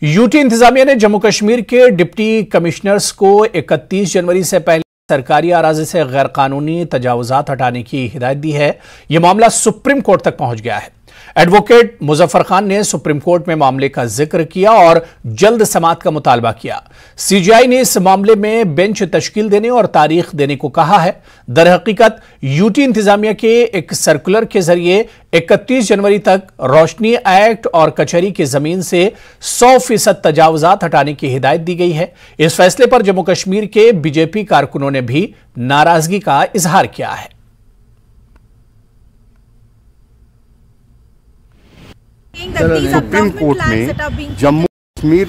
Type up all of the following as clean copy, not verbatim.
UT इंतजामिया ने जम्मू कश्मीर के डिप्टी कमिश्नर्स को 31 जनवरी से पहले सरकारी अराज़ी से गैर कानूनी तजावुजात हटाने की हिदायत दी है। यह मामला सुप्रीम कोर्ट तक पहुंच गया है। एडवोकेट मुजफ्फर खान ने सुप्रीम कोर्ट में मामले का जिक्र किया और जल्द समाअत का मुतालबा किया। सीजीआई ने इस मामले में बेंच तश्कील देने और तारीख देने को कहा है। दरहकीकत यूटी इंतजामिया के एक सर्कुलर के जरिए 31 जनवरी तक रोशनी एक्ट और कचहरी की जमीन से 100% तजावुजात हटाने की हिदायत दी गई है। इस फैसले पर जम्मू कश्मीर के बीजेपी कारकुनों ने भी नाराजगी का इजहार किया है। सुप्रीम कोर्ट में जम्मू कश्मीर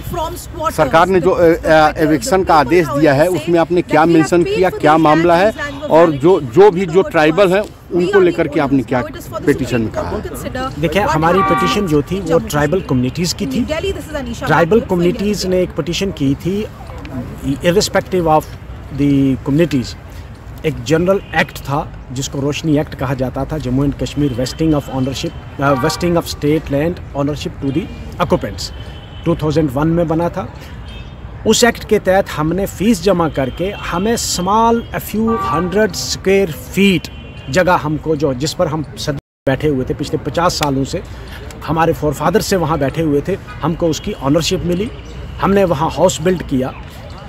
सरकार ने जो एविक्शन का आदेश दिया है उसमें आपने क्या मेंशन किया, क्या मामला है और जो ट्राइबल हैं उनको लेकर के आपने क्या पिटीशन में कहा? देखिए, हमारी पिटीशन जो थी वो ट्राइबल कम्युनिटीज़ की थी। ट्राइबल कम्युनिटीज़ ने एक पिटीशन की थी, इर्रिस्पेक्टिव ऑफ द कम्युनिटीज़। एक जनरल एक्ट था जिसको रोशनी एक्ट कहा जाता था, Jammu and Kashmir vesting of state land ownership to the occupants, 2001 में बना था। उस एक्ट के तहत हमने फ़ीस जमा करके हमें स्मॉल फ्यू 100 स्क्वायर फीट जगह हमको जिस पर हम सदी बैठे हुए थे, पिछले 50 सालों से हमारे फोरफादर से वहाँ बैठे हुए थे, हमको उसकी ऑनरशिप मिली। हमने वहाँ हाउस बिल्ड किया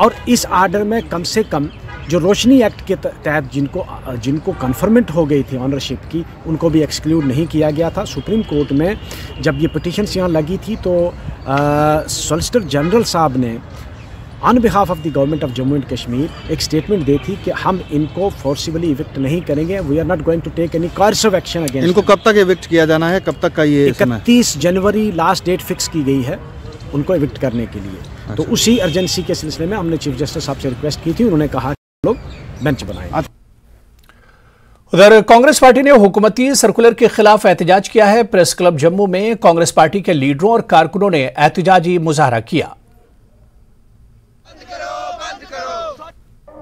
और इस आर्डर में कम से कम जो रोशनी एक्ट के तहत जिनको कन्फर्मेंट हो गई थी ऑनरशिप की, उनको भी एक्सक्लूड नहीं किया गया था। सुप्रीम कोर्ट में जब ये पिटीशंस यहाँ लगी थी तो सॉलिसिटर जनरल साहब ने on behalf of the government of Jammu and Kashmir एक स्टेटमेंट दी थी कि हम इनको फोर्सिबली इविक्ट नहीं करेंगे, we are not going to take any coercive action against. इनको कब तक इविक्ट किया जाना है, कब तक का ये 31 जनवरी लास्ट डेट फिक्स की गई है उनको इविक्ट करने के लिए। अच्छा। तो उसी अर्जेंसी के सिलसिले में हमने चीफ जस्टिस साहब से रिक्वेस्ट की थी, उन्होंने कहा लोग बेंच बनाए। उधर कांग्रेस पार्टी ने हुकूमती सर्कुलर के खिलाफ एहतजाज किया है। प्रेस क्लब जम्मू में कांग्रेस पार्टी के लीडरों और कारकुनों ने एहतजाजी मुजाहरा किया।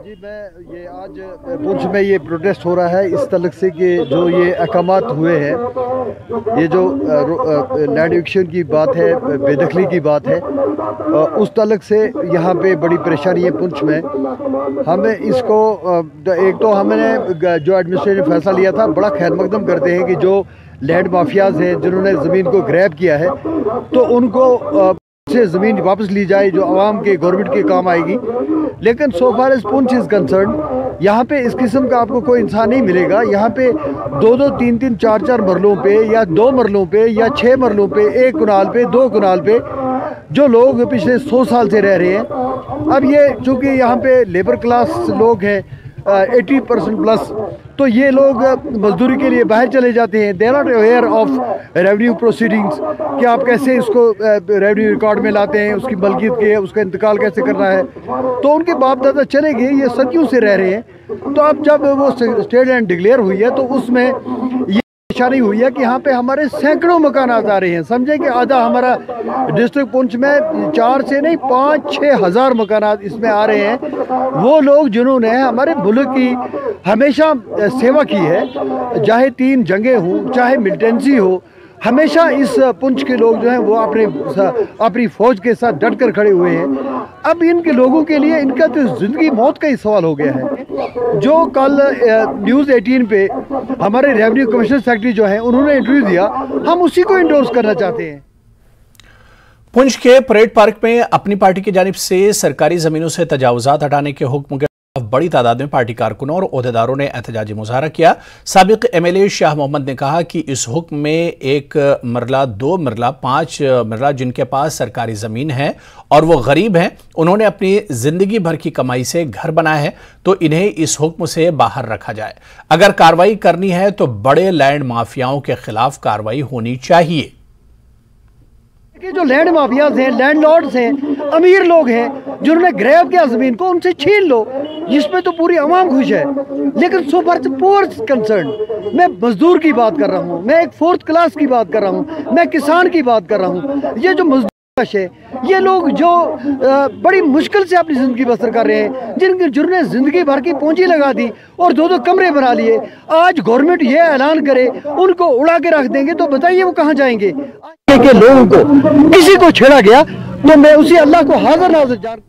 जी, मैं ये आज पुंछ में ये प्रोटेस्ट हो रहा है इस तलक से कि जो ये अहकामात हुए हैं, ये जो लैंड एक्विजिशन की बात है, बेदखली की बात है, उस तलक से यहाँ पे बड़ी परेशानी है पुंछ में। हमें इसको एक तो हमने जो एडमिनिस्ट्रेटिव फैसला लिया था, बड़ा खैर मकदम करते हैं कि जो लैंड माफियाज हैं जिन्होंने ज़मीन को ग्रैब किया है तो उनको से ज़मीन वापस ली जाए जो आवाम के गवर्नमेंट के काम आएगी। लेकिन so far as Poonch is concern, यहाँ पे इस किस्म का आपको कोई इंसान नहीं मिलेगा। यहाँ पे 2-2, 3-3, 4-4 मरलों पे या 2 मरलों पे या 6 मरलों पे, 1 कनाल पे, 2 कनाल पे जो लोग पिछले 100 साल से रह रहे हैं। अब ये चूँकि यहाँ पे लेबर क्लास लोग हैं 80% प्लस, तो ये लोग मजदूरी के लिए बाहर चले जाते हैं। They are not aware of revenue proceedings कि आप कैसे इसको रेवेन्यू रिकॉर्ड में लाते हैं, उसकी मलकियत के उसका इंतकाल कैसे करना है। तो उनके बाप दादा चले गए, ये सदियों से रह रहे हैं। तो अब जब वो स्टेट लैंड डिक्लेयर हुई है तो उसमें ये परेशानी हुई है कि यहाँ पे हमारे सैकड़ों मकान आ रहे हैं। समझे कि आधा हमारा डिस्ट्रिक्ट पुंछ में 4 से नहीं 5-6 हज़ार मकान इसमें आ रहे हैं। वो लोग जिन्होंने हमारे मुल्क की हमेशा सेवा की है, चाहे 3 जंगें हों, चाहे मिलिटेंसी हो, हमेशा इस पुंछ के लोग जो हैं वो अपनी फौज के साथ डट कर खड़े हुए हैं। अब इनके लोगों के लिए इनका तो ज़िंदगी मौत का ही सवाल हो गया है। जो कल न्यूज़ 18 पे हमारे रेवेन्यू कमिश्नर सेक्रेटरी जो हैं उन्होंने इंटरव्यू दिया, हम उसी को इंडोर्स करना चाहते हैं। पुंछ के परेड पार्क में अपनी पार्टी की जानिब से सरकारी जमीनों से तजावुजात हटाने के हुक्म के बड़ी तादाद में पार्टी कारकुनों और ओहदेदारों ने एहतजाजी मुजाहरा किया। साबिक एमएलए शाह मोहम्मद ने कहा कि इस हुक्म में 1 मरला, 2 मरला, 5 मरला जिनके पास सरकारी जमीन है और वो गरीब हैं, उन्होंने अपनी जिंदगी भर की कमाई से घर बनाया है, तो इन्हें इस हुक्म से बाहर रखा जाए। अगर कार्रवाई करनी है तो बड़े लैंड माफियाओं के खिलाफ कार्रवाई होनी चाहिए। कि जो लैंड माफियाज हैं, लैंडलॉर्ड्स हैं, अमीर लोग हैं जिन्होंने ग्रैब किया ज़मीन को, उनसे छीन लो, जिसमें तो पूरी आवाम खुश है। लेकिन सो फार पुअर कंसर्न, मैं मजदूर की बात कर रहा हूँ, मैं एक 4th क्लास की बात कर रहा हूँ, मैं किसान की बात कर रहा हूँ। ये जो मजदूर है, ये लोग जो बड़ी मुश्किल से अपनी ज़िंदगी बसर कर रहे हैं, जिन्होंने ज़िंदगी भर की पूंजी लगा दी और 2-2 कमरे बना लिए, आज गवर्नमेंट ये ऐलान करे उनको उड़ा के रख देंगे तो बताइए वो कहाँ जाएंगे। के लोगों को किसी को छेड़ा गया तो मैं उसी अल्लाह को हाजिर नाज़िर जान